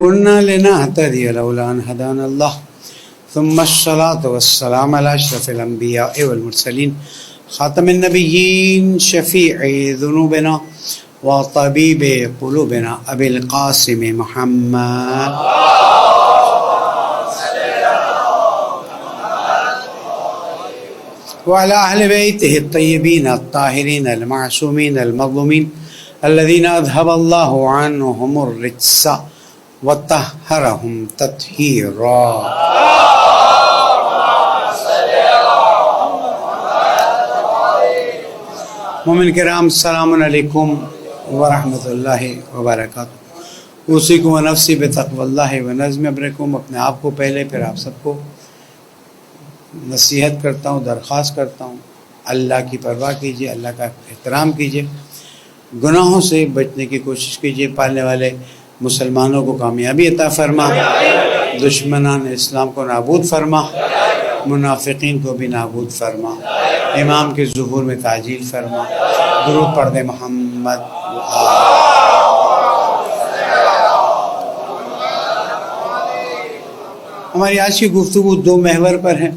قلنا لنهتدي لولا أن هدانا الله ثم الصلاة والسلام على أشرف الأنبياء والمرسلين خاتم النبيين شفيع ذنوبنا وطبيب قلوبنا أبي القاسم محمد وعلى أهل بيته الطيبين الطاهرين المعصومين المظلومين الذين أذهب الله عنهم الرجس وطهرهم تطهيرا. مومن کرام السلام علیکم ورحمۃ اللہ وبرکاتہ. اوصیکم ونفسی بتقوی اللہ ونظم امرکم. اپنے آپ کو پہلے پھر آپ سب کو نصیحت کرتا ہوں، درخواست کرتا ہوں، اللہ کی پرواہ کیجیے، اللہ کا احترام کیجیے، گناہوں سے بچنے کی کوشش کیجیے. پالنے والے مسلمانوں کو کامیابی عطا فرما، دشمنان اسلام کو نابود فرما، منافقین کو بھی نابود فرما، امام کے ظہور میں تعجیل فرما. درود پڑھ دے محمد. ہماری آج کی گفتگو دو محور پر ہے.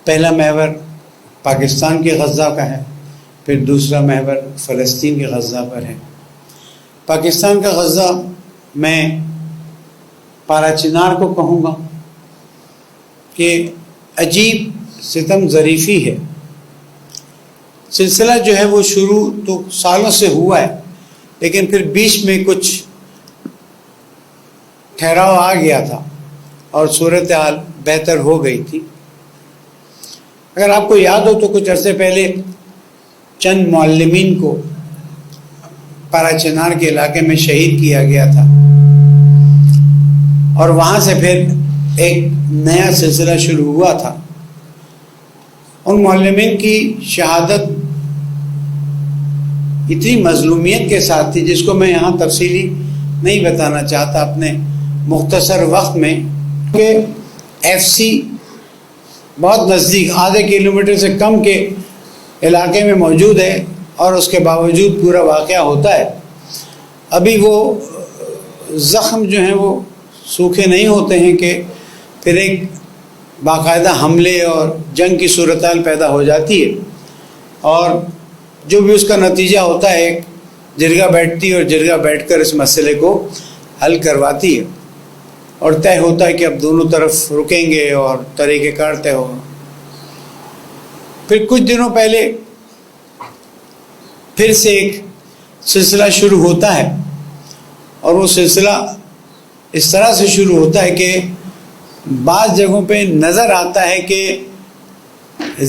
پہلا محور پاکستان کے غزہ کا ہے، پھر دوسرا محور فلسطین کے غزہ پر ہے. پاکستان کا غزہ میں پارا چنار کو کہوں گا کہ عجیب ستم ظریفی ہے. سلسلہ جو ہے وہ شروع تو سالوں سے ہوا ہے، لیکن پھر بیچ میں کچھ ٹھہراؤ آ گیا تھا اور صورتحال بہتر ہو گئی تھی. اگر آپ کو یاد ہو تو کچھ عرصے پہلے چند معلمین کو پارا چنار کے علاقے میں شہید کیا گیا تھا، اور وہاں سے پھر ایک نیا سلسلہ شروع ہوا تھا. ان معلمین کی شہادت اتنی مظلومیت کے ساتھ تھی جس کو میں یہاں تفصیلی نہیں بتانا چاہتا اپنے مختصر وقت میں، کہ ایف سی بہت نزدیک آدھے کلومیٹر سے کم کے علاقے میں موجود ہے، اور اس کے باوجود پورا واقعہ ہوتا ہے. ابھی وہ زخم جو ہیں وہ سوکھے نہیں ہوتے ہیں کہ پھر ایک باقاعدہ حملے اور جنگ کی صورتحال پیدا ہو جاتی ہے، اور جو بھی اس کا نتیجہ ہوتا ہے ایک جرگہ بیٹھتی ہے اور جرگہ بیٹھ کر اس مسئلے کو حل کرواتی ہے، اور طے ہوتا ہے کہ اب دونوں طرف رکیں گے اور طریقہ کار طے ہوگا. پھر کچھ دنوں پہلے پھر سے ایک سلسلہ شروع ہوتا ہے، اور وہ سلسلہ اس طرح سے شروع ہوتا ہے کہ بعض جگہوں پہ نظر آتا ہے کہ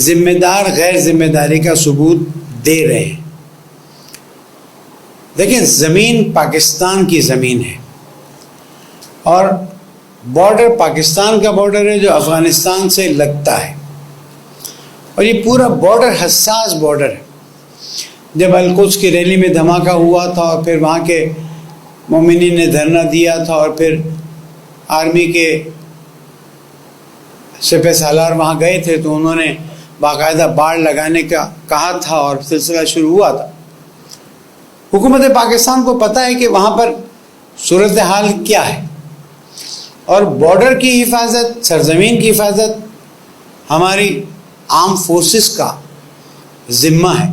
ذمہ دار غیر ذمہ داری کا ثبوت دے رہے ہیں. دیکھیں، زمین پاکستان کی زمین ہے، اور بارڈر پاکستان کا بارڈر ہے جو افغانستان سے لگتا ہے، اور یہ پورا بارڈر حساس بارڈر ہے. جب القدس کی ریلی میں دھماکہ ہوا تھا اور پھر وہاں کے مومنین نے دھرنا دیا تھا، اور پھر آرمی کے سپہ سالار وہاں گئے تھے تو انہوں نے باقاعدہ باڑ لگانے کا کہا تھا، اور سلسلہ شروع ہوا تھا. حکومت پاکستان کو پتہ ہے کہ وہاں پر صورتحال کیا ہے، اور بارڈر کی حفاظت، سرزمین کی حفاظت ہماری آرم فورسز کا ذمہ ہے.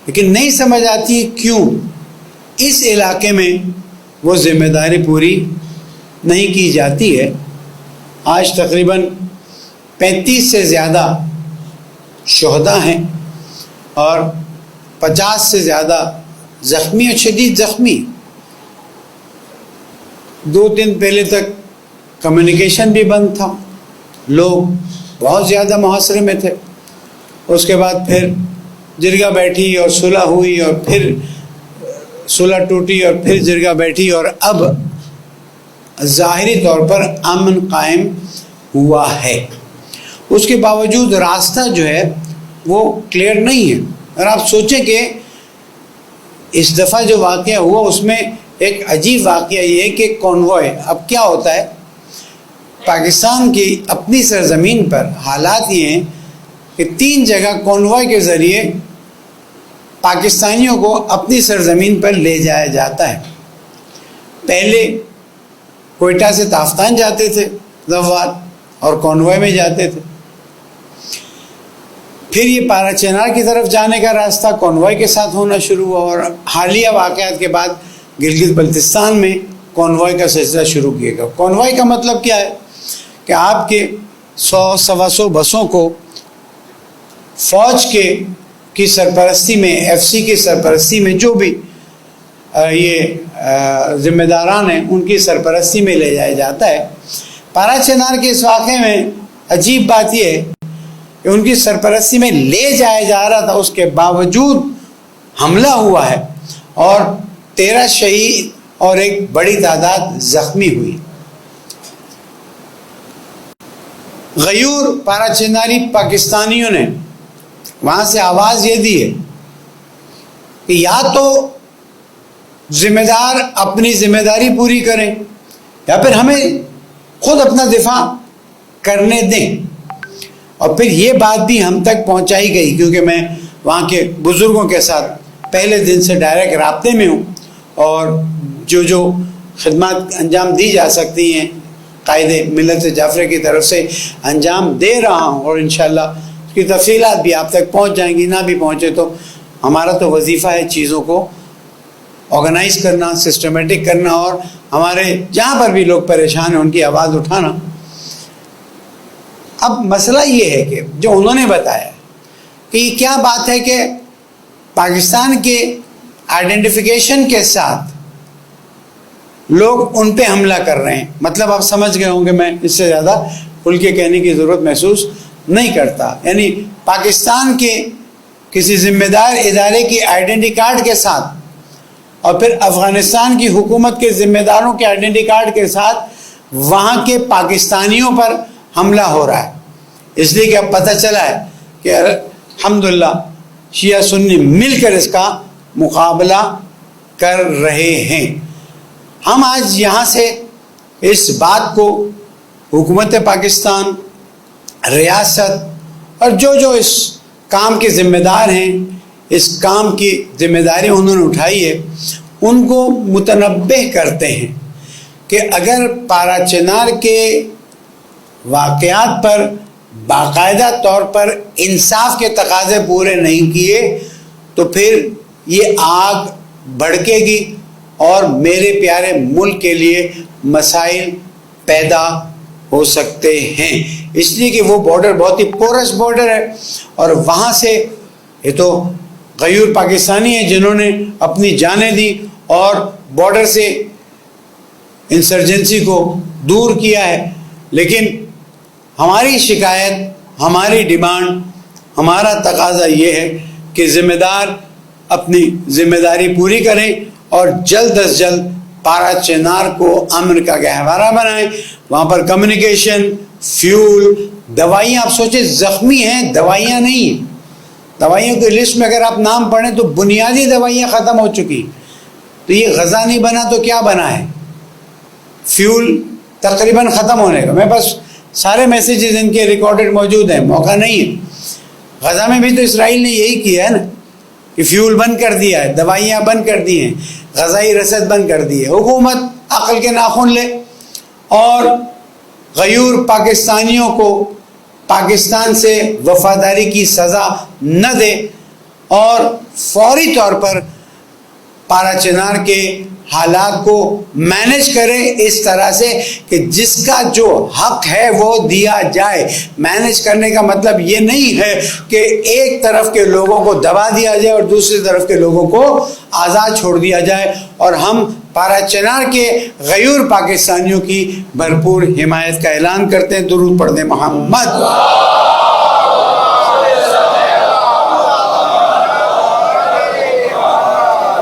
لیکن نہیں سمجھ آتی کیوں اس علاقے میں وہ ذمہ داری پوری نہیں کی جاتی ہے. آج تقریباً 35 سے زیادہ شہداء ہیں، اور 50 سے زیادہ زخمی اور شدید زخمی. 2 دن پہلے تک کمیونیکیشن بھی بند تھا، لوگ بہت زیادہ محاصرے میں تھے. اس کے بعد پھر جرگہ بیٹھی اور صلح ہوئی، اور پھر صلح ٹوٹی اور پھر جرگہ بیٹھی، اور اب ظاہری طور پر امن قائم ہوا ہے. اس کے باوجود راستہ جو ہے وہ کلیئر نہیں ہے. اور آپ سوچیں کہ اس دفعہ جو واقعہ ہوا اس میں ایک عجیب واقعہ یہ ہے کہ کانوائے. اب کیا ہوتا ہے پاکستان کی اپنی سرزمین پر، حالات یہ ہیں کہ 3 جگہ کانوائے کے ذریعے پاکستانیوں کو اپنی سرزمین پر لے جایا جاتا ہے. پہلے کوئٹہ سے تافتان جاتے تھے زوال اور کانوائے میں جاتے تھے، پھر یہ پارا چنار کی طرف جانے کا راستہ کانوائے کے ساتھ ہونا شروع ہوا، اور حالیہ واقعات کے بعد گلگت بلتستان میں کانوائے کا سلسلہ شروع کیا گیا۔ کانوائے کا مطلب کیا ہے کہ آپ کے 100-125 بسوں کو فوج کی سرپرستی میں، ایف سی کی سرپرستی میں، جو بھی یہ ذمہ داران ہیں ان کی سرپرستی میں لے جایا جاتا ہے۔ پارا چنار کے اس واقعے میں عجیب بات یہ ہے کہ ان کی سرپرستی میں لے جایا جا رہا تھا، اس کے باوجود حملہ ہوا ہے اور 13 شہید اور ایک بڑی تعداد زخمی ہوئی۔ غیور پارا چناری پاکستانیوں نے وہاں سے آواز یہ دی ہے کہ یا تو ذمہ دار اپنی ذمہ داری پوری کریں یا پھر ہمیں خود اپنا دفاع کرنے دیں۔ اور پھر یہ بات بھی ہم تک پہنچائی گئی، کیونکہ میں وہاں کے بزرگوں کے ساتھ پہلے دن سے ڈائریکٹ رابطے میں ہوں، اور جو خدمات انجام دی جا سکتی ہیں قائد ملت جعفری کی طرف سے انجام دے رہا ہوں، اور انشاءاللہ اس کی تفصیلات بھی آپ تک پہنچ جائیں گی، نہ بھی پہنچے تو ہمارا تو وظیفہ ہے چیزوں کو آرگنائز کرنا، سسٹمیٹک کرنا، اور ہمارے جہاں پر بھی لوگ پریشان ہیں ان کی آواز اٹھانا۔ اب مسئلہ یہ ہے کہ جو انہوں نے بتایا کہ یہ کیا بات ہے کہ پاکستان کے آئیڈینٹیفیکیشن کے ساتھ لوگ ان پہ حملہ کر رہے ہیں، مطلب آپ سمجھ گئے ہوں گے، میں اس سے زیادہ کھل کے کہنے کی ضرورت محسوس نہیں کرتا۔ یعنی پاکستان کے کسی ذمہ دار ادارے کی آئیڈینٹی کارڈ کے ساتھ اور پھر افغانستان کی حکومت کے ذمہ داروں کے آئیڈینٹی کارڈ کے ساتھ وہاں کے پاکستانیوں پر حملہ ہو رہا ہے، اس لیے کہ اب پتہ چلا ہے کہ الحمدللہ شیعہ سنی مل کر اس کا مقابلہ کر رہے ہیں۔ ہم آج یہاں سے اس بات کو حکومت پاکستان، ریاست اور جو اس کام کے ذمہ دار ہیں، اس کام کی ذمہ داری انہوں نے اٹھائی ہے، ان کو متنبہ کرتے ہیں کہ اگر پارا چنار کے واقعات پر باقاعدہ طور پر انصاف کے تقاضے پورے نہیں کیے تو پھر یہ آگ بھڑکے گی اور میرے پیارے ملک کے لیے مسائل پیدا ہو سکتے ہیں، اس لیے کہ وہ بارڈر بہت ہی پورس بارڈر ہے، اور وہاں سے یہ تو غیور پاکستانی ہیں جنہوں نے اپنی جانیں دی اور بارڈر سے انسرجنسی کو دور کیا ہے، لیکن ہماری شکایت، ہماری ڈیمانڈ، ہمارا تقاضا یہ ہے کہ ذمہ دار اپنی ذمہ داری پوری کریں اور جلد از جلد پارا چنار کو امن کا گہوارہ بنائیں۔ وہاں پر کمیونیکیشن، فیول، دوائیاں، آپ سوچیں زخمی ہیں، دوائیاں نہیں ہیں، دوائیوں کی لسٹ میں اگر آپ نام پڑھیں تو بنیادی دوائیاں ختم ہو چکی، تو یہ غذا نہیں بنا تو کیا بنا ہے؟ فیول تقریباً ختم ہونے کا، میرے پاس سارے میسیجز ان کے ریکارڈڈ موجود ہیں، موقع نہیں ہے۔ غزہ میں بھی تو اسرائیل نے یہی کیا ہے نا کہ فیول بند کر دیا ہے، دوائیاں بند کر دی ہیں، غذائی رسد بند کر دی ہے۔ حکومت عقل کے ناخن لے اور غیور پاکستانیوں کو پاکستان سے وفاداری کی سزا نہ دے اور فوری طور پر پارا چنار کے حالات کو مینج کرے اس طرح سے کہ جس کا جو حق ہے وہ دیا جائے۔ مینج کرنے کا مطلب یہ نہیں ہے کہ ایک طرف کے لوگوں کو دبا دیا جائے اور دوسری طرف کے لوگوں کو آزاد چھوڑ دیا جائے، اور ہم پارا چنار کے غیور پاکستانیوں کی بھرپور حمایت کا اعلان کرتے ہیں۔ درود پڑھ دیں محمد۔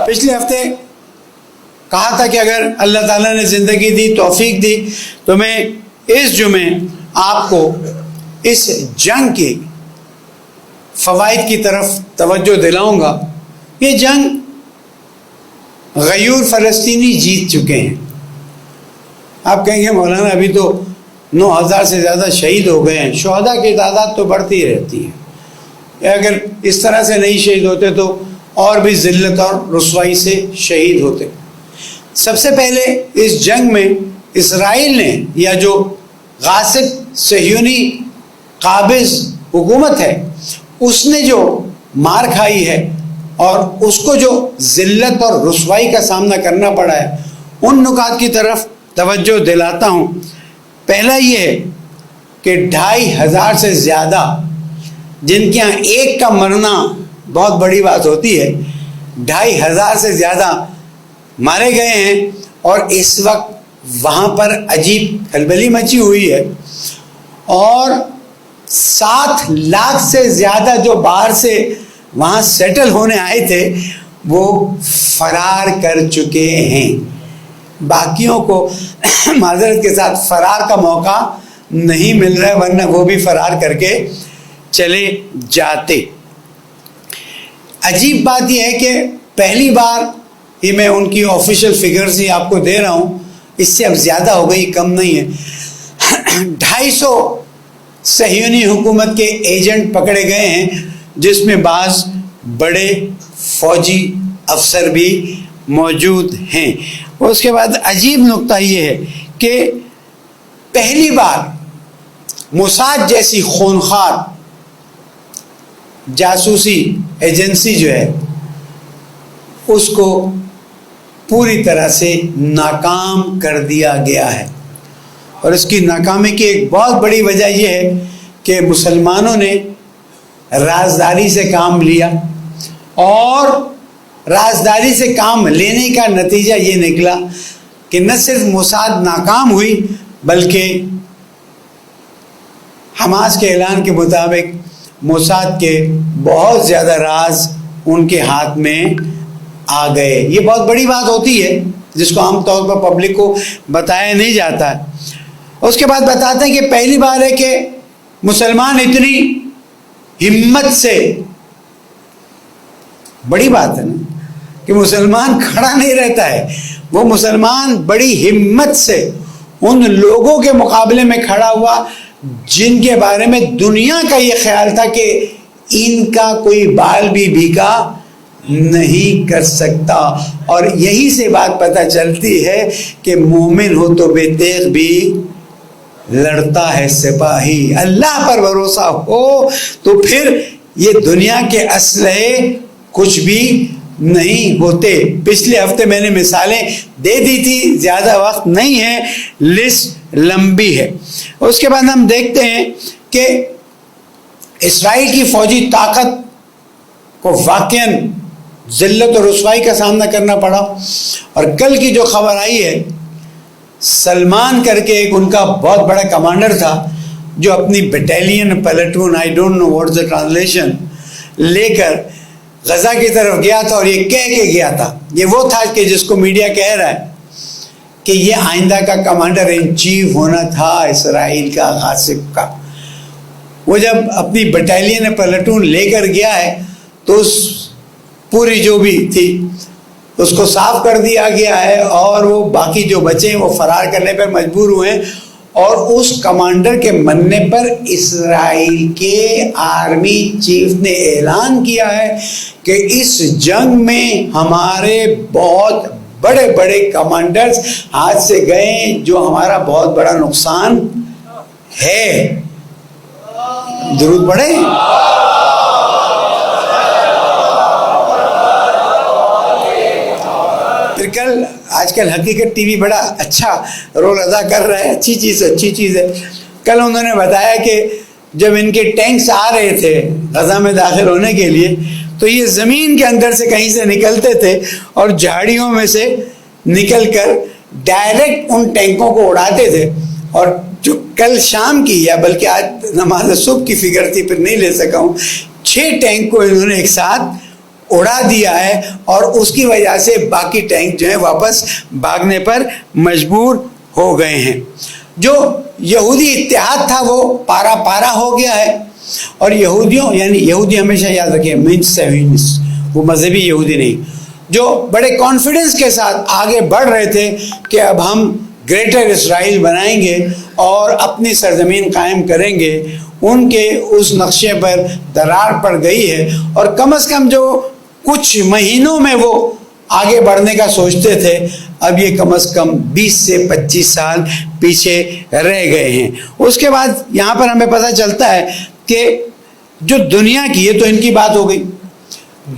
پچھلے ہفتے کہا تھا کہ اگر اللہ تعالیٰ نے زندگی دی، توفیق دی، تو میں اس جمعے آپ کو اس جنگ کے فوائد کی طرف توجہ دلاؤں گا۔ یہ جنگ غیور فلسطینی جیت چکے ہیں۔ آپ کہیں گے مولانا ابھی تو 9,000 سے زیادہ شہید ہو گئے ہیں، شہداء کی تعداد تو بڑھتی رہتی ہے، اگر اس طرح سے نہیں شہید ہوتے تو اور بھی ذلت اور رسوائی سے شہید ہوتے۔ سب سے پہلے اس جنگ میں اسرائیل نے یا جو غاصب صہیونی قابض حکومت ہے اس نے جو مار کھائی ہے اور اس کو جو ذلت اور رسوائی کا سامنا کرنا پڑا ہے ان نکات کی طرف توجہ دلاتا ہوں. پہلا یہ ہے کہ 2500 سے زیادہ جن کے یہاں ایک کا مرنا بہت بڑی بات ہوتی ہے 2500 سے زیادہ مارے گئے ہیں اور اس وقت وہاں پر عجیب کھلبلی مچی ہوئی ہے اور 7 لاکھ سے زیادہ جو باہر سے وہاں سیٹل ہونے آئے تھے وہ فرار کر چکے ہیں. باقیوں کو معذرت کے ساتھ فرار کا موقع نہیں مل رہا ہے ورنہ وہ بھی فرار کر کے چلے جاتے. عجیب بات یہ ہے کہ پہلی بار یہ میں ان کی آفیشیل فگرز ہی آپ کو دے رہا ہوں, اس سے اب زیادہ ہو گئی, کم نہیں ہے. 250 صہیونی حکومت کے ایجنٹ پکڑے گئے ہیں جس میں بعض بڑے فوجی افسر بھی موجود ہیں. اس کے بعد عجیب نقطہ یہ ہے کہ پہلی بار موساد جیسی خونخوار جاسوسی ایجنسی جو ہے اس کو پوری طرح سے ناکام کر دیا گیا ہے. اور اس کی ناکامی کی ایک بہت بڑی وجہ یہ ہے کہ مسلمانوں نے رازداری سے کام لیا اور رازداری سے کام لینے کا نتیجہ یہ نکلا کہ نہ صرف موساد ناکام ہوئی بلکہ حماس کے اعلان کے مطابق موساد کے بہت زیادہ راز ان کے ہاتھ میں آ گئے. یہ بہت بڑی بات ہوتی ہے جس کو عام طور پر پبلک کو بتایا نہیں جاتا ہے. اس کے بعد بتاتے ہیں کہ پہلی بار ہے کہ مسلمان اتنی ہمت سے, بڑی بات ہے نا کہ مسلمان کھڑا نہیں رہتا ہے, وہ مسلمان بڑی ہمت سے ان لوگوں کے مقابلے میں کھڑا ہوا جن کے بارے میں دنیا کا یہ خیال تھا کہ ان کا کوئی بال بھی بھیگا نہیں کر سکتا. اور یہی سے بات پتہ چلتی ہے کہ مومن ہو تو بے تیغ بھی لڑتا ہے سپاہی. اللہ پر بھروسہ ہو تو پھر یہ دنیا کے اسلحے کچھ بھی نہیں ہوتے. پچھلے ہفتے میں نے مثالیں دے دی تھی, زیادہ وقت نہیں ہے, لسٹ لمبی ہے. اس کے بعد ہم دیکھتے ہیں کہ اسرائیل کی فوجی طاقت کو واقعاً ذلت اور رسوائی کا سامنا کرنا پڑا. اور کل کی جو خبر آئی ہے, سلمان کر کے ایک ان کا بہت بڑا کمانڈر تھا جو اپنی battalion platoon, I don't know what the translation, لے کر غزہ کی طرف گیا تھا اور یہ کہہ کے گیا تھا, یہ وہ تھا کہ جس کو میڈیا کہہ رہا ہے کہ یہ آئندہ کا کمانڈر ان چیف ہونا تھا اسرائیل کا, غاصب کا. وہ جب اپنی بٹالین پلٹون لے کر گیا ہے تو اس پوری جو بھی تھی اس کو صاف کر دیا گیا ہے اور وہ باقی جو بچے ہیں وہ فرار کرنے پر مجبور ہوئے ہیں. اور اس کمانڈر کے مرنے پر اسرائیل کے آرمی چیف نے اعلان کیا ہے کہ اس جنگ میں ہمارے بہت بڑے بڑے کمانڈرز ہاتھ سے گئے جو ہمارا بہت بڑا نقصان ہے. درود پڑھیں. پھر آج کل حقیقت ٹی وی بڑا اچھا رول ادا کر رہا ہے, اچھی چیز ہے. کل انہوں نے بتایا کہ جب ان کے ٹینکس آ رہے تھے غزہ میں داخل ہونے کے لیے تو یہ زمین کے اندر سے کہیں سے نکلتے تھے اور جھاڑیوں میں سے نکل کر ڈائریکٹ ان ٹینکوں کو اڑاتے تھے. اور جو کل شام کی یا بلکہ آج نماز صبح کی فگر تھی, پھر نہیں لے سکا ہوں, 6 ٹینک کو انہوں نے ایک ساتھ اڑا دیا ہے اور اس کی وجہ سے باقی ٹینک جو ہیں واپس بھاگنے پر مجبور ہو گئے ہیں. جو یہودی اتحاد تھا وہ پارا پارا ہو گیا ہے. اور یہودیوں, یعنی یہودی ہمیشہ یاد رکھیں مینس وہ مذہبی یہودی نہیں, جو بڑے کانفیڈنس کے ساتھ آگے بڑھ رہے تھے کہ اب ہم گریٹر اسرائیل بنائیں گے اور اپنی سرزمین قائم کریں گے, ان کے اس نقشے پر درار پڑ گئی ہے. اور کم از کم جو کچھ مہینوں میں وہ آگے بڑھنے کا سوچتے تھے، اب یہ کم از کم 20 سے 25 سال پیچھے رہ گئے ہیں۔ اس کے بعد یہاں پر ہمیں پتہ چلتا ہے کہ جو دنیا کی، یہ تو ان کی بات ہو گئی،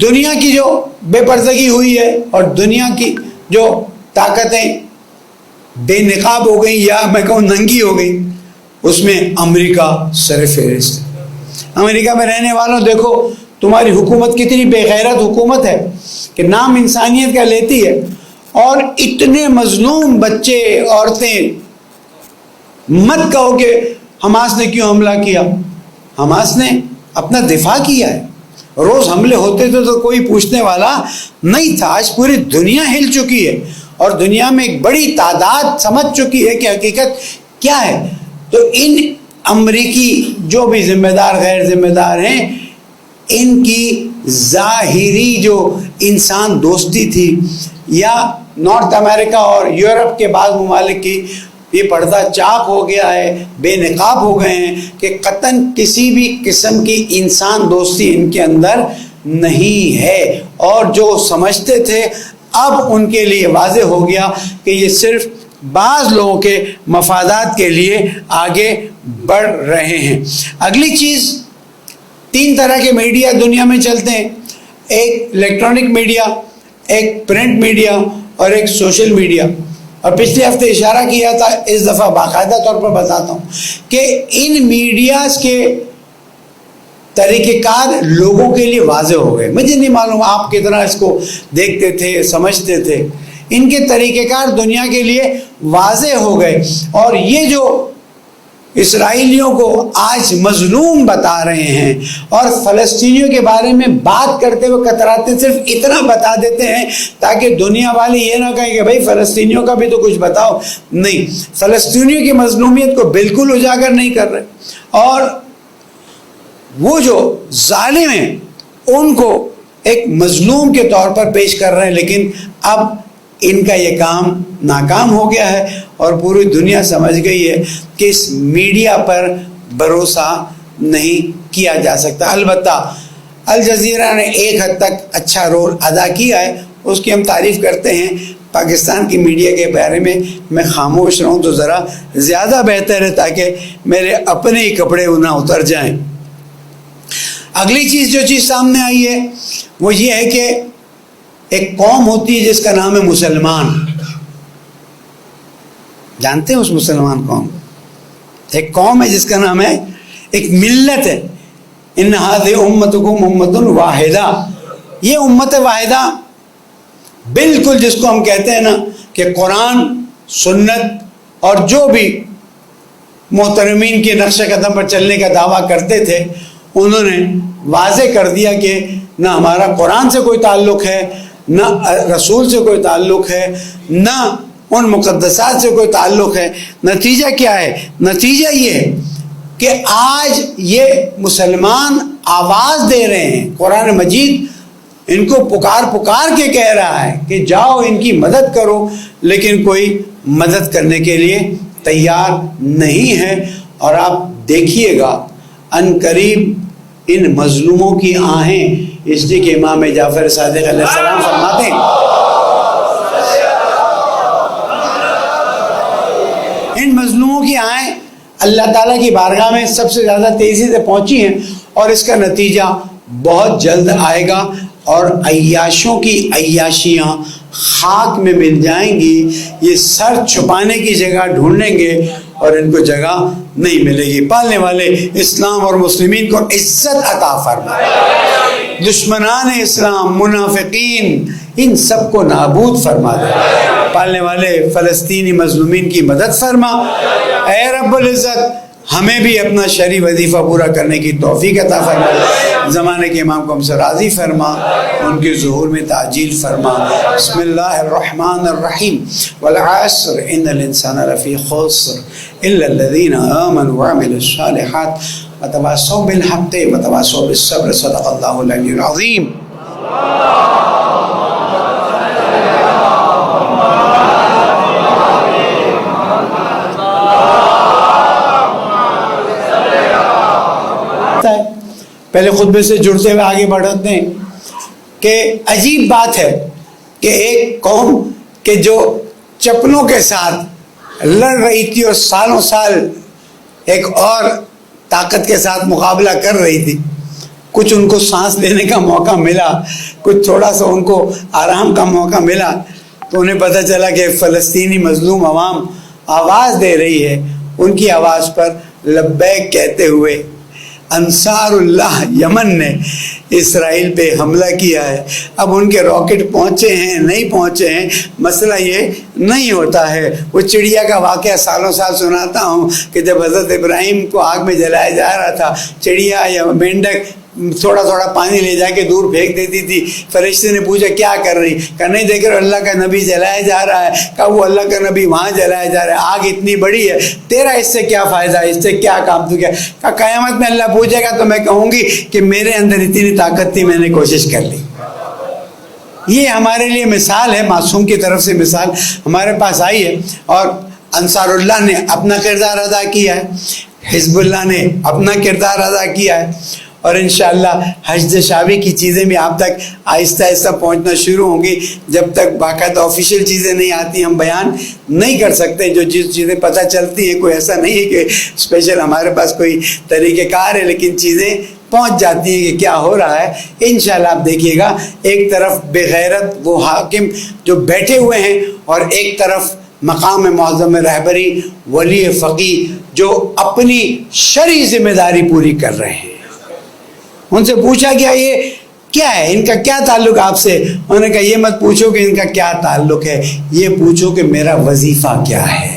دنیا کی جو بے پردگی ہوئی ہے اور دنیا کی جو طاقتیں بے نقاب ہو گئی یا میں کہوں ننگی ہو گئی، اس میں امریکہ سر فہرست ہے۔ امریکہ میں رہنے والوں دیکھو تمہاری حکومت کتنی بے غیرت حکومت ہے کہ نام انسانیت کا لیتی ہے، اور اتنے مظلوم بچے عورتیں، مت کہو کہ حماس نے کیوں حملہ کیا، حماس نے اپنا دفاع کیا ہے، روز حملے ہوتے تھے تو کوئی پوچھنے والا نہیں تھا۔ آج پوری دنیا ہل چکی ہے اور دنیا میں ایک بڑی تعداد سمجھ چکی ہے کہ حقیقت کیا ہے۔ تو ان امریکی جو بھی ذمہ دار غیر ذمہ دار ہیں، ان کی ظاہری جو انسان دوستی تھی، یا نارتھ امریکہ اور یورپ کے بعض ممالک کی یہ پردہ چاک ہو گیا ہے، بے نقاب ہو گئے ہیں کہ قطعاً کسی بھی قسم کی انسان دوستی ان کے اندر نہیں ہے، اور جو سمجھتے تھے اب ان کے لیے واضح ہو گیا کہ یہ صرف بعض لوگوں کے مفادات کے لیے آگے بڑھ رہے ہیں۔ اگلی چیز، 3 طرح کے میڈیا دنیا میں چلتے ہیں، ایک الیکٹرانک میڈیا، ایک پرنٹ میڈیا اور ایک سوشل میڈیا۔ اور پچھلے ہفتے اشارہ کیا تھا، اس دفعہ باقاعدہ طور پر بتاتا ہوں کہ ان میڈیاز کے طریقہ کار لوگوں کے لیے واضح ہو گئے۔ مجھے نہیں معلوم آپ کتنا اس کو دیکھتے تھے، سمجھتے تھے، ان کے طریقہ کار دنیا کے لیے واضح ہو گئے، اور یہ جو اسرائیلیوں کو آج مظلوم بتا رہے ہیں اور فلسطینیوں کے بارے میں بات کرتے ہوئے کتراتے، صرف اتنا بتا دیتے ہیں تاکہ دنیا والے یہ نہ کہیں کہ بھائی فلسطینیوں کا بھی تو کچھ بتاؤ۔ نہیں، فلسطینیوں کی مظلومیت کو بالکل اجاگر نہیں کر رہے، اور وہ جو ظالم ہیں ان کو ایک مظلوم کے طور پر پیش کر رہے ہیں، لیکن اب ان کا یہ کام ناکام ہو گیا ہے اور پوری دنیا سمجھ گئی ہے کہ اس میڈیا پر بھروسہ نہیں کیا جا سکتا۔ البتہ الجزیرہ نے ایک حد تک اچھا رول ادا کیا ہے، اس کی ہم تعریف کرتے ہیں۔ پاکستان کی میڈیا کے بارے میں خاموش رہوں تو ذرا زیادہ بہتر ہے، تاکہ میرے اپنے ہی کپڑے نہ اتر جائیں۔ اگلی چیز جو چیز سامنے آئی ہے وہ یہ ہے کہ ایک قوم ہوتی ہے جس کا نام ہے مسلمان۔ جانتے ہیں اس مسلمان قوم؟ ایک قوم ہے جس کا نام ہے، ایک ملت ہے، ان ھذہ امتکم امۃ واحدہ۔ یہ امت واحدہ بالکل جس کو ہم کہتے ہیں نا کہ قرآن، سنت اور جو بھی محترمین کے نقش قدم پر چلنے کا دعویٰ کرتے تھے، انہوں نے واضح کر دیا کہ نہ ہمارا قرآن سے کوئی تعلق ہے، نہ رسول سے کوئی تعلق ہے، نہ ان مقدسات سے کوئی تعلق ہے۔ نتیجہ کیا ہے؟ نتیجہ یہ ہے کہ آج یہ مسلمان آواز دے رہے ہیں، قرآن مجید ان کو پکار کے کہہ رہا ہے کہ جاؤ ان کی مدد کرو، لیکن کوئی مدد کرنے کے لیے تیار نہیں ہے۔ اور آپ دیکھیے گا ان قریب ان مظلوموں کی آہیں، اس لیے کہ امام جعفر صادق علیہ السلام فرماتے ہیں ان مظلوموں کی آہیں اللہ تعالیٰ کی بارگاہ میں سب سے زیادہ تیزی سے پہنچی ہیں، اور اس کا نتیجہ بہت جلد آئے گا، اور عیاشوں کی عیاشیاں خاک میں مل جائیں گی۔ یہ سر چھپانے کی جگہ ڈھونڈیں گے اور ان کو جگہ نہیں ملے گی۔ پالنے والے اسلام اور مسلمین کو عزت عطا فرما، دشمنان اسلام، منافقین، ان سب کو نابود فرما دے۔ پالنے والے فلسطینی مظلومین کی مدد فرما۔ اے رب العزت ہمیں بھی اپنا شرعی وظیفہ پورا کرنے کی توفیق عطا فرما۔ زمانے کے امام کو ہم سے راضی فرما، ان کے ظہور میں تعجیل فرما۔ بسم اللہ الرحمن الرحیم۔ والعصر ان الانسان لفی خسر الا الذین آمنوا وعملوا الصالحات وتواصوا بالحق وتواصوا بالصبر۔ صدق اللہ العلی العظیم۔ پہلے خطبے سے جڑتے ہوئے آگے بڑھتے ہیں کہ عجیب بات ہے کہ ایک قوم کہ جو چپلوں کے ساتھ لڑ رہی تھی اور سالوں سال ایک اور طاقت کے ساتھ مقابلہ کر رہی تھی، کچھ ان کو سانس لینے کا موقع ملا، کچھ تھوڑا سا ان کو آرام کا موقع ملا، تو انہیں پتہ چلا کہ فلسطینی مظلوم عوام آواز دے رہی ہے. ان کی آواز پر لبیک کہتے ہوئے انصار اللہ یمن نے اسرائیل پہ حملہ کیا ہے. اب ان کے راکٹ پہنچے ہیں نہیں پہنچے ہیں، مسئلہ یہ نہیں ہوتا ہے. وہ چڑیا کا واقعہ سالوں سال سناتا ہوں کہ جب حضرت ابراہیم کو آگ میں جلایا جا رہا تھا، چڑیا یا مینڈک تھوڑا تھوڑا پانی لے جا کے دور پھینک دیتی تھی. فرشتے نے پوچھا کیا کر رہی؟ کہ نہیں دیکھ رہے اللہ کا نبی جلایا جا رہا ہے. کہا وہ اللہ کا نبی وہاں جلایا جا رہا ہے، آگ اتنی بڑی ہے، تیرا اس سے کیا فائدہ، اس سے کیا کام تو کیا؟ کہا قیامت میں اللہ پوچھے گا تو میں کہوں گی کہ میرے اندر اتنی طاقت تھی، میں نے کوشش کر لی. یہ ہمارے لیے مثال ہے، معصوم کی طرف سے مثال ہمارے پاس آئی ہے. اور انصار اللہ نے اپنا کردار ادا کیا ہے، حزب اللہ نے اپنا کردار ادا کیا ہے، اور انشاءاللہ حشد شعبی کی چیزیں بھی آپ تک آہستہ آہستہ پہنچنا شروع ہوں گی. جب تک باقاعدہ آفیشیل چیزیں نہیں آتی ہم بیان نہیں کر سکتے. جو جس چیزیں پتہ چلتی ہیں، کوئی ایسا نہیں ہے کہ اسپیشل ہمارے پاس کوئی طریقہ کار ہے، لیکن چیزیں پہنچ جاتی ہیں کہ کیا ہو رہا ہے. انشاءاللہ آپ دیکھیے گا ایک طرف بے غیرت وہ حاکم جو بیٹھے ہوئے ہیں، اور ایک طرف مقام معظم رہبری ولی فقیہ جو اپنی شرعی ذمہ داری پوری کر رہے ہیں. ان سے پوچھا گیا یہ کیا ہے، ان کا کیا تعلق آپ سے؟ انہوں نے کہا یہ مت پوچھو کہ ان کا کیا تعلق ہے، یہ پوچھو کہ میرا وظیفہ کیا ہے.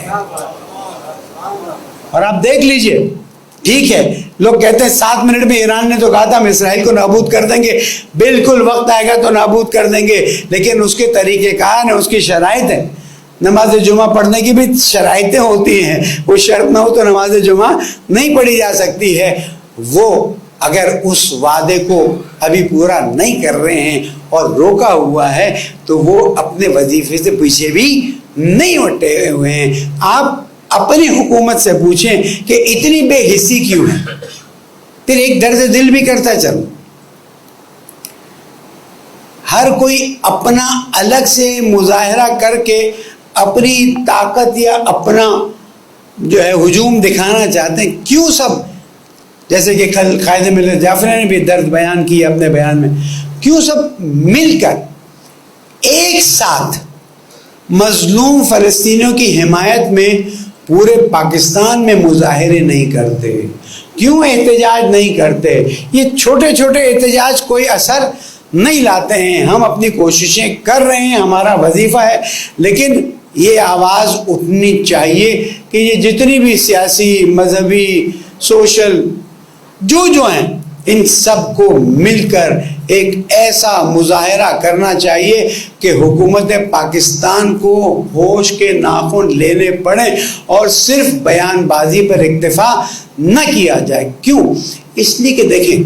اور آپ دیکھ لیجئے، ٹھیک ہے لوگ کہتے ہیں 7 منٹ میں ایران نے تو کہا تھا ہم اسرائیل کو نابود کر دیں گے، بالکل وقت آئے گا تو نابود کر دیں گے، لیکن اس کے طریقہ کار ہیں، اس کی شرائط ہیں. نماز جمعہ پڑھنے کی بھی شرائطیں ہوتی ہیں، وہ شرط نہ ہو تو نماز جمعہ نہیں پڑھی جا سکتی ہے. وہ اگر اس وعدے کو ابھی پورا نہیں کر رہے ہیں اور روکا ہوا ہے تو وہ اپنے وظیفے سے پیچھے بھی نہیں ہٹے ہوئے ہیں. آپ اپنی حکومت سے پوچھیں کہ اتنی بے حسی کیوں ہے. پھر ایک درد دل بھی کرتا چلو، ہر کوئی اپنا الگ سے مظاہرہ کر کے اپنی طاقت یا اپنا جو ہے ہجوم دکھانا چاہتے ہیں. کیوں سب، جیسے کہ کل قائد ملت جعفری نے بھی درد بیان کیا اپنے بیان میں، کیوں سب مل کر ایک ساتھ مظلوم فلسطینیوں کی حمایت میں پورے پاکستان میں مظاہرے نہیں کرتے، کیوں احتجاج نہیں کرتے؟ یہ چھوٹے چھوٹے احتجاج کوئی اثر نہیں لاتے ہیں. ہم اپنی کوششیں کر رہے ہیں، ہمارا وظیفہ ہے، لیکن یہ آواز اٹھنی چاہیے کہ یہ جتنی بھی سیاسی، مذہبی، سوشل جو ہیں، ان سب کو مل کر ایک ایسا مظاہرہ کرنا چاہیے کہ حکومت پاکستان کو ہوش کے ناخن لینے پڑیں اور صرف بیان بازی پر اکتفا نہ کیا جائے. کیوں؟ اس لیے کہ دیکھیں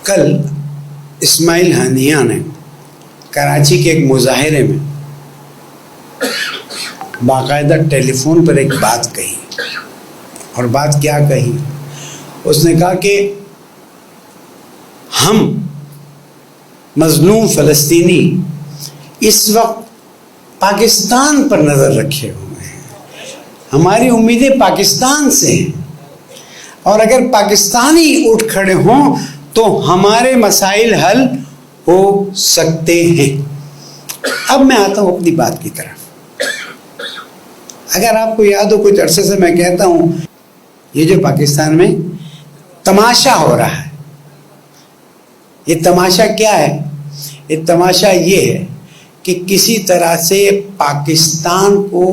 کل اسماعیل ہانیہ نے کراچی کے ایک مظاہرے میں باقاعدہ ٹیلی فون پر ایک بات کہی، اور بات کیا کہی؟ اس نے کہا کہ ہم مظلوم فلسطینی اس وقت پاکستان پر نظر رکھے ہوئے ہیں، ہماری امیدیں پاکستان سے ہیں، اور اگر پاکستانی اٹھ کھڑے ہوں تو ہمارے مسائل حل ہو سکتے ہیں. اب میں آتا ہوں اپنی بات کی طرف. اگر آپ کو یاد ہو کچھ عرصے سے میں کہتا ہوں یہ جو پاکستان میں تماشا ہو رہا ہے، یہ تماشا کیا ہے؟ یہ تماشا یہ ہے کہ کسی طرح سے پاکستان کو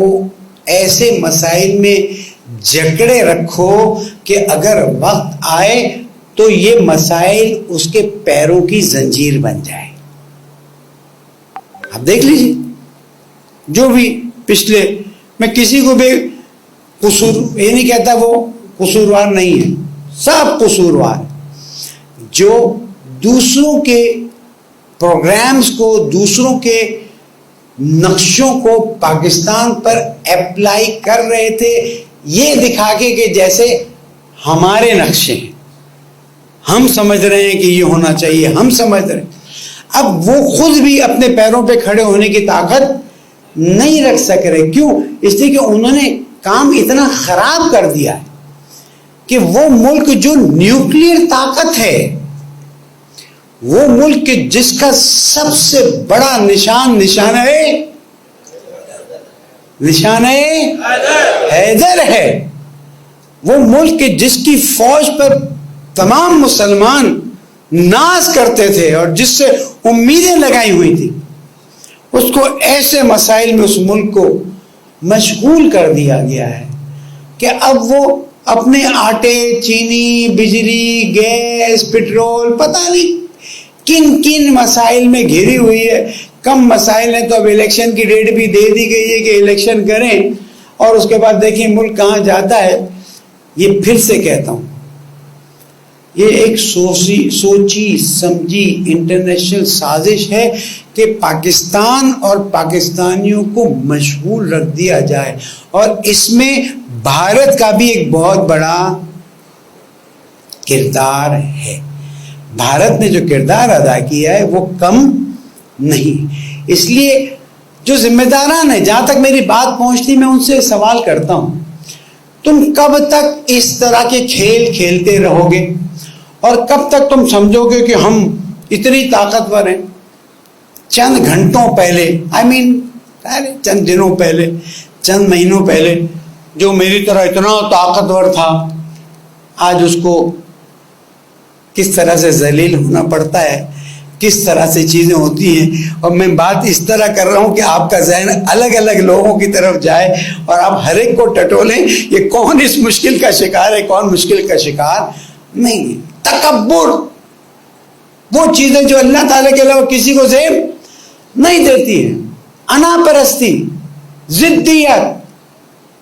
ایسے مسائل میں جکڑے رکھو کہ اگر وقت آئے تو یہ مسائل اس کے پیروں کی زنجیر بن جائے. آپ دیکھ لیجیے جو بھی پچھلے، میں کسی کو بھی قصور یہ نہیں کہتا وہ قصوروار نہیں ہے، سب قصوروار، جو دوسروں کے پروگرامز کو، دوسروں کے نقشوں کو پاکستان پر اپلائی کر رہے تھے یہ دکھا کے کہ جیسے ہمارے نقشے ہیں، ہم سمجھ رہے ہیں کہ یہ ہونا چاہیے، ہم سمجھ رہے ہیں. اب وہ خود بھی اپنے پیروں پہ کھڑے ہونے کی طاقت نہیں رکھ سک رہے. کیوں؟ اس لیے کہ انہوں نے کام اتنا خراب کر دیا ہے کہ وہ ملک جو نیوکلیر طاقت ہے، وہ ملک جس کا سب سے بڑا نشانہ حیدر ہے، وہ ملک جس کی فوج پر تمام مسلمان ناز کرتے تھے اور جس سے امیدیں لگائی ہوئی تھی، اس کو ایسے مسائل میں اس ملک کو مشغول کر دیا گیا ہے کہ اب وہ اپنے آٹے، چینی، بجلی، گیس، پٹرول، پتہ نہیں کن کن مسائل میں گھری ہوئی ہے. کم مسائل ہیں تو اب الیکشن کی ڈیٹ بھی دے دی گئی ہے کہ الیکشن کریں، اور اس کے بعد دیکھیں ملک کہاں جاتا ہے. یہ پھر سے کہتا ہوں، یہ ایک سوچی سمجھی انٹرنیشنل سازش ہے کہ پاکستان اور پاکستانیوں کو مشغول رکھ دیا جائے، اور اس میں بھارت کا بھی ایک بہت بڑا کردار ہے. بھارت نے جو کردار ادا کیا ہے وہ کم نہیں. اس لیے جو ذمہ داران ہیں، جہاں تک میری بات پہنچتی، میں ان سے سوال کرتا ہوں، تم کب تک اس طرح کے کھیل کھیلتے رہو گے؟ اور کب تک تم سمجھو گے کہ ہم اتنی طاقتور ہیں؟ چند گھنٹوں پہلے، چند دنوں پہلے، چند مہینوں پہلے جو میری طرح اتنا طاقتور تھا، آج اس کو کس طرح سے ذلیل ہونا پڑتا ہے، کس طرح سے چیزیں ہوتی ہیں. اور میں بات اس طرح کر رہا ہوں کہ آپ کا ذہن الگ الگ لوگوں کی طرف جائے اور آپ ہر ایک کو ٹٹولیں یہ کون اس مشکل کا شکار ہے، کون مشکل کا شکار نہیں. تکبر، وہ چیزیں جو اللہ تعالیٰ کے علاوہ کسی کو زیب نہیں دیتی ہیں، انا پرستی، ضدیت،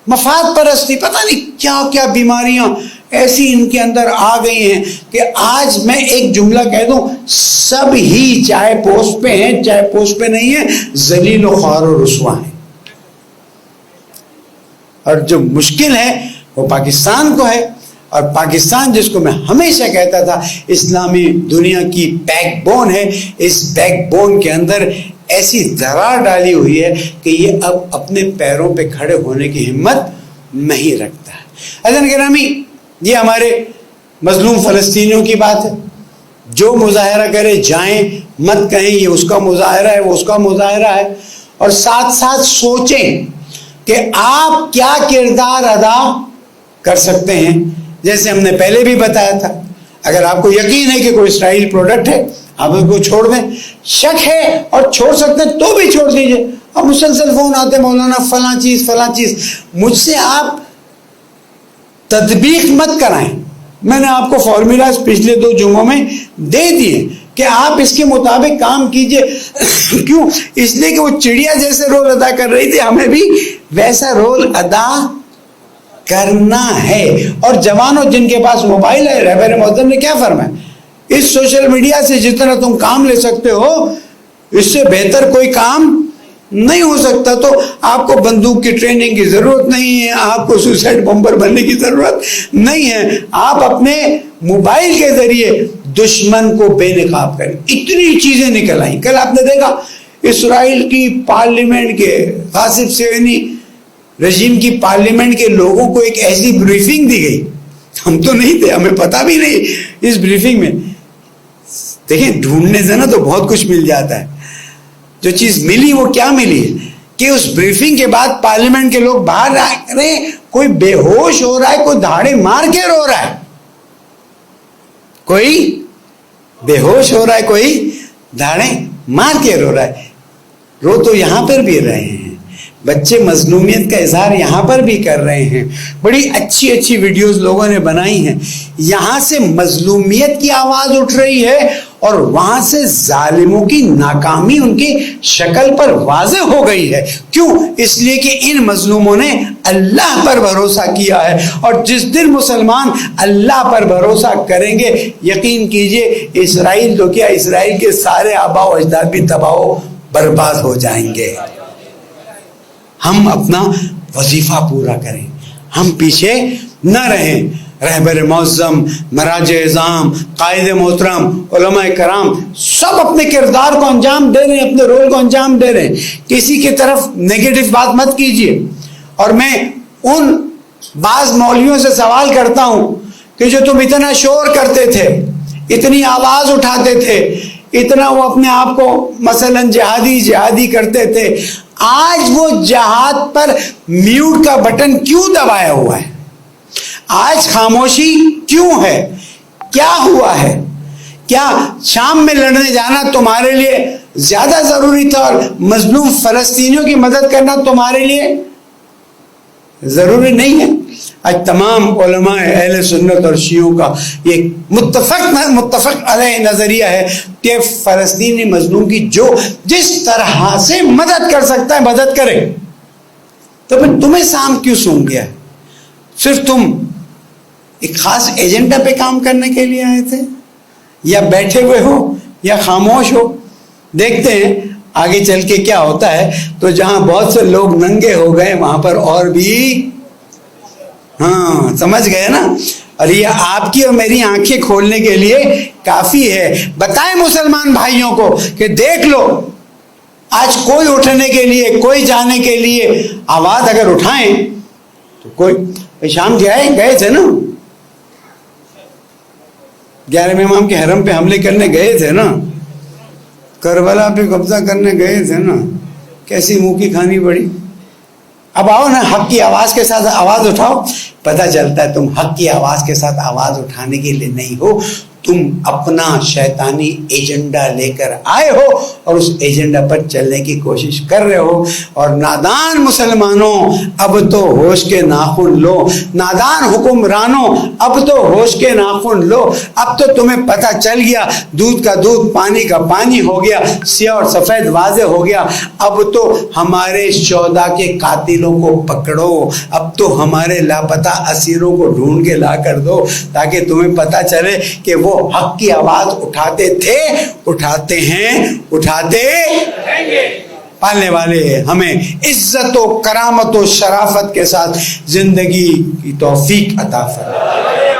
مفاد پرستی، پتہ نہیں کیا کیا بیماریاں ایسی ان کے اندر آ گئی ہیں کہ آج میں ایک جملہ کہہ دوں، سب ہی چاہے پوسٹ پہ ہیں چاہے پوسٹ پہ نہیں ہیں، ذلیل و خوار و رسوا ہیں. اور جو مشکل ہے وہ پاکستان کو ہے، اور پاکستان جس کو میں ہمیشہ کہتا تھا اسلامی دنیا کی بیک بون ہے، اس بیک بون کے اندر ایسی درار ڈالی ہوئی ہے کہ یہ اب اپنے پیروں پہ کھڑے ہونے کی ہمت نہیں رکھتا ہے. حضرت گرامی، یہ ہمارے مظلوم فلسطینیوں کی بات ہے. جو مظاہرہ کرے جائیں، مت کہیں یہ اس کا مظاہرہ ہے، وہ اس کا مظاہرہ ہے. اور ساتھ ساتھ سوچیں کہ آپ کیا کردار ادا کر سکتے ہیں. جیسے ہم نے پہلے بھی بتایا تھا، اگر آپ کو یقین ہے کہ کوئی اسرائیل پروڈکٹ ہے، آپ اس کو چھوڑ دیں. شک ہے اور چھوڑ سکتے ہیں تو بھی چھوڑ دیجئے. اب مسلسل فون آتے، مولانا فلاں چیز فلاں چیز. مجھ سے آپ تطبیق مت کرائیں. میں نے آپ کو فارمولاز پچھلے 2 جمعوں میں دے دیے کہ آپ اس کے مطابق کام کیجئے. کیوں؟ اس لیے کہ وہ چڑیا جیسے رول ادا کر رہی تھی، ہمیں بھی ویسا رول ادا کرنا ہے. اور جوانوں جن کے پاس موبائل ہے، رہبر محترم نے کیا فرمایا، اس سوشل میڈیا سے جتنا تم کام لے سکتے ہو، اس سے بہتر کوئی کام نہیں ہو سکتا. تو آپ کو بندوق کی ٹریننگ کی ضرورت نہیں ہے، آپ کو سوسائڈ بمبر بننے کی ضرورت نہیں ہے. آپ اپنے موبائل کے ذریعے دشمن کو بے نقاب کریں. اتنی چیزیں نکل آئیں. کل آپ نے دیکھا اسرائیل کی پارلیمنٹ کے غاصب صہیونی رژیم کی پارلیمنٹ کے لوگوں کو ایک ایسی بریفنگ دی گئی، ہم تو نہیں تھے، ہمیں پتہ بھی نہیں. اس بریفنگ میں دیکھیں، ڈھونڈنے سے نا تو بہت کچھ مل جاتا ہے. جو چیز ملی وہ کیا ملی کہ اس بریفنگ کے بعد پارلیمنٹ کے لوگ باہر آ رہے ہیں، کوئی بے ہوش ہو رہا ہے، کوئی دھاڑے مار کے رو رہا ہے، کوئی بے ہوش ہو رہا ہے، کوئی دھاڑے مار کے رو رہا ہے. رو تو یہاں پر بھی رہے ہیں، بچے مظلومیت کا اظہار یہاں پر بھی کر رہے ہیں. بڑی اچھی اچھی ویڈیوز لوگوں نے بنائی ہیں. یہاں سے مظلومیت کی آواز اٹھ رہی ہے اور وہاں سے ظالموں کی ناکامی ان کی شکل پر واضح ہو گئی ہے. کیوں؟ اس لیے کہ ان مظلوموں نے اللہ پر بھروسہ کیا ہے، اور جس دن مسلمان اللہ پر بھروسہ کریں گے، یقین کیجئے اسرائیل تو کیا، اسرائیل کے سارے آباء و اجداد بھی تباہ و برباد ہو جائیں گے. ہم اپنا وظیفہ پورا کریں، ہم پیچھے نہ رہیں. رہبر معظم، مراج اعظام، قائد محترم، علماء کرام سب اپنے کردار کو انجام دے رہے ہیں، اپنے رول کو انجام دے رہے ہیں. کسی کی طرف نیگیٹو بات مت کیجیے. اور میں ان بعض مولویوں سے سوال کرتا ہوں کہ جو تم اتنا شور کرتے تھے، اتنی آواز اٹھاتے تھے، اتنا وہ اپنے آپ کو مثلا جہادی کرتے تھے، آج وہ جہاد پر میوٹ کا بٹن کیوں دبایا ہوا ہے؟ آج خاموشی کیوں ہے؟ کیا ہوا ہے؟ کیا شام میں لڑنے جانا تمہارے لیے زیادہ ضروری تھا اور مظلوم فلسطینیوں کی مدد کرنا تمہارے لیے ضروری نہیں ہے؟ آج تمام علماء اہل سنت اور شیعوں کا یہ متفق علیہ نظریہ ہے کہ فلسطینی مظلوم کی جو جس طرح سے مدد کر سکتا ہے مدد کرے. تو پھر تمہیں سام کیوں سونگ گیا؟ صرف تم ایک خاص ایجنڈا پہ کام کرنے کے لیے آئے تھے، یا بیٹھے ہوئے ہو یا خاموش ہو؟ دیکھتے ہیں آگے چل کے کیا ہوتا ہے. تو جہاں بہت سے لوگ ننگے ہو گئے وہاں پر اور بھی، ہاں سمجھ گئے نا. اور یہ آپ کی اور میری آنکھیں کھولنے کے لیے کافی ہے. بتائیں مسلمان بھائیوں کو کہ دیکھ لو، آج کوئی اٹھنے کے لیے، کوئی جانے کے لیے آواز اگر اٹھائیں تو کوئی شام گئے تھے نا، 11ویں امام کے حرم پہ حملے کرنے گئے تھے نا، کربلا پہ قبضہ کرنے گئے تھے نا، کیسی منہ کی کھانی پڑی. اب آؤ نا، حق کی آواز کے ساتھ آواز اٹھاؤ. پتہ چلتا ہے تم حق کی آواز کے ساتھ آواز اٹھانے کے لیے نہیں ہو، تم اپنا شیطانی ایجنڈا لے کر آئے ہو اور اس ایجنڈا پر چلنے کی کوشش کر رہے ہو. اور نادان مسلمانوں اب تو ہوش کے ناخن لو، نادان حکمرانوں اب تو ہوش کے ناخن لو. اب تو تمہیں پتہ چل گیا، دودھ کا دودھ پانی کا پانی ہو گیا، سیاہ اور سفید واضح ہو گیا. اب تو ہمارے شہداء کے قاتلوں کو پکڑو، اب تو ہمارے لاپتہ اسیروں کو ڈھونڈ کے لا کر دو، تاکہ تمہیں پتہ چلے کہ وہ حق کی آواز اٹھاتے تھے، اٹھاتے ہیں، اٹھاتے رہیں گے. پالنے والے ہمیں عزت و کرامت و شرافت کے ساتھ زندگی کی توفیق عطا فرمائے،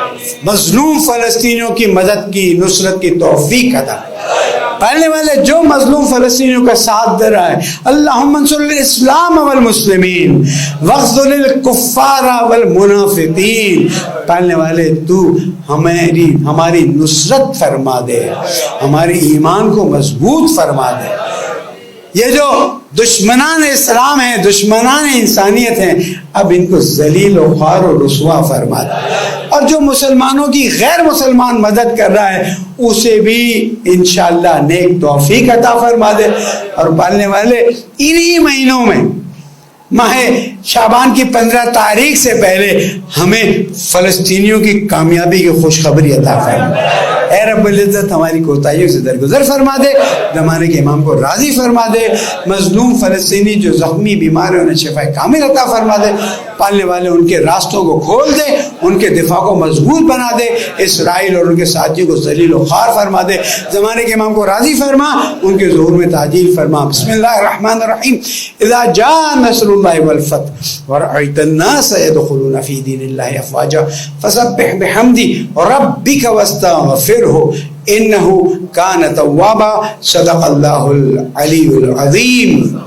مظلوم فلسطینیوں کی مدد کی، نصرت کی توفیق عطا فرمائے. پالنے والے جو مظلوم فلسطینیوں کا ساتھ دے رہا ہے، اللہم انصر الاسلام والمسلمین واخذل الکفار والمنافقین. پالنے والے تو ہماری نصرت فرما دے، ہمارے ایمان کو مضبوط فرما دے. یہ جو دشمنان اسلام ہیں، دشمنان انسانیت ہیں، اب ان کو ذلیل و خوار و رسوا فرما دے. اور جو مسلمانوں کی غیر مسلمان مدد کر رہا ہے اسے بھی انشاءاللہ نیک توفیق عطا فرما دے. اور پالنے والے انہی مہینوں میں ماہ شعبان کی 15 تاریخ سے پہلے ہمیں فلسطینیوں کی کامیابی کی خوشخبری عطا فرما. اے رب العزت ہماری کوتاہیوں سے درگزر فرما دے، زمانے کے امام کو راضی فرما دے، مظلوم فلسطینی جو زخمی بیمار ہیں انہیں شفا کامل عطا فرما دے. پالنے والے ان کے راستوں کو کھول دے، ان کے دفاع کو مضبوط بنا دے، اسرائیل اور ان کے ساتھیوں کو ذلیل و خوار فرما دے. زمانے کے امام کو راضی فرما، ان کے ظہور میں تعجیل فرما. بسم اللہ الرحمن الرحیم. اذا جاء نصر اللہ والفتح ورأيت الناس يدخلون في دين الله أفواجا فسبح بحمد ربك واستغفره إنه كان توابا. صدق الله العلي العظيم.